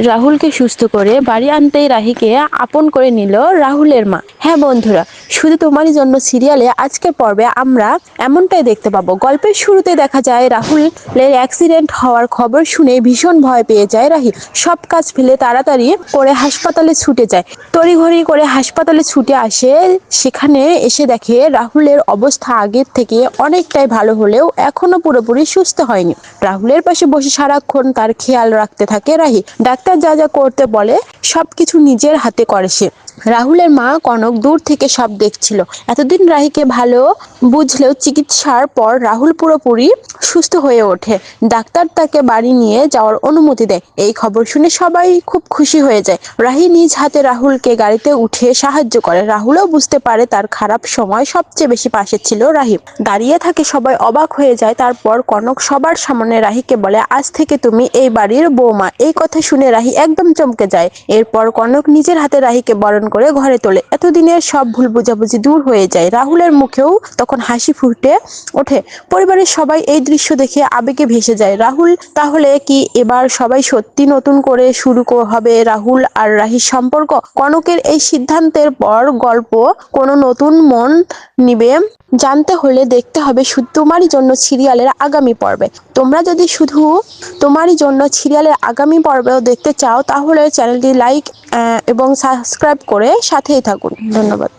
রাহুলকে সুস্থ করে বাড়ি আনতেই রাহিকে আপন করে নিল রাহুলের মা। হ্যাঁ বন্ধুরা, শুধু তোমারই জন্য সিরিয়ালে আজকের পর্বে আমরা এমনটাই দেখতে পাবো। গল্পের শুরুতে দেখা যায় রাহুলের অ্যাক্সিডেন্ট হওয়ার খবর শুনে ভীষণ ভয় পেয়ে যায় রাহি। সব কাজ ফেলে তাড়াতাড়ি করে হাসপাতালে ছুটে যায়। তড়িঘড়ি করে হাসপাতালে ছুটে আসে। সেখানে এসে দেখে রাহুলের অবস্থা আগের থেকে অনেকটাই ভালো হলেও এখনো পুরোপুরি সুস্থ হয়নি। রাহুলের পাশে বসে সারাক্ষণ তার খেয়াল রাখতে থাকে রাহি। ডাক্তার যা যা করতে বলে সবকিছু নিজের হাতে করে সে। রাহুলের মা কনক দূর থেকে সব দেখছিল। এতদিন রাহিকে ভালো বুঝলেও চিকিৎসার পর রাহুল পুরোপুরি সুস্থ হয়ে ওঠে। ডাক্তার তাকে বাড়ি নিয়ে যাওয়ার অনুমতি দেয়। এই খবর শুনে সবাই খুব খুশি হয়ে যায়। রাহি নিজ হাতে রাহুলকে গাড়িতে উঠে সাহায্য করে। রাহুলও বুঝতে পারে তার খারাপ সময় সবচেয়ে বেশি পাশে ছিল রাহি। দাঁড়িয়ে থাকে সবাই অবাক হয়ে যায়। তারপর কনক সবার সামনে রাহিকে বলে, আজ থেকে তুমি এই বাড়ির বৌমা। এই কথা শুনে রাহি একদম চমকে যায়। এরপর কনক নিজের হাতে রাহিকে বরণ করে ঘরে তোলে। এতদিনের সব ভুল বোঝাবুঝি দূর হয়ে যায়। রাহুলের মুখেও তখন হাসি ফুটে ওঠে। পরিবারের সবাই এই দৃশ্য দেখে আবেগে ভেসে যায়। রাহুল তাহলে কি এবার সবাই সত্যি নতুন করে শুরু হবে রাহুল আর রাহির সম্পর্ক? কনকের এই সিদ্ধান্তের পর গল্প কোনো নতুন মন নিবে জানতে হলে দেখতে হবে শুধু তোমারই জন্য সিরিয়ালের আগামী পর্বে। তোমরা যদি শুধু তোমারই জন্য সিরিয়ালের আগামী পর্বেও দেখতে চাও তাহলে চ্যানেলটি লাইক এবং সাবস্ক্রাইব করে সাথেই থাকুন। ধন্যবাদ।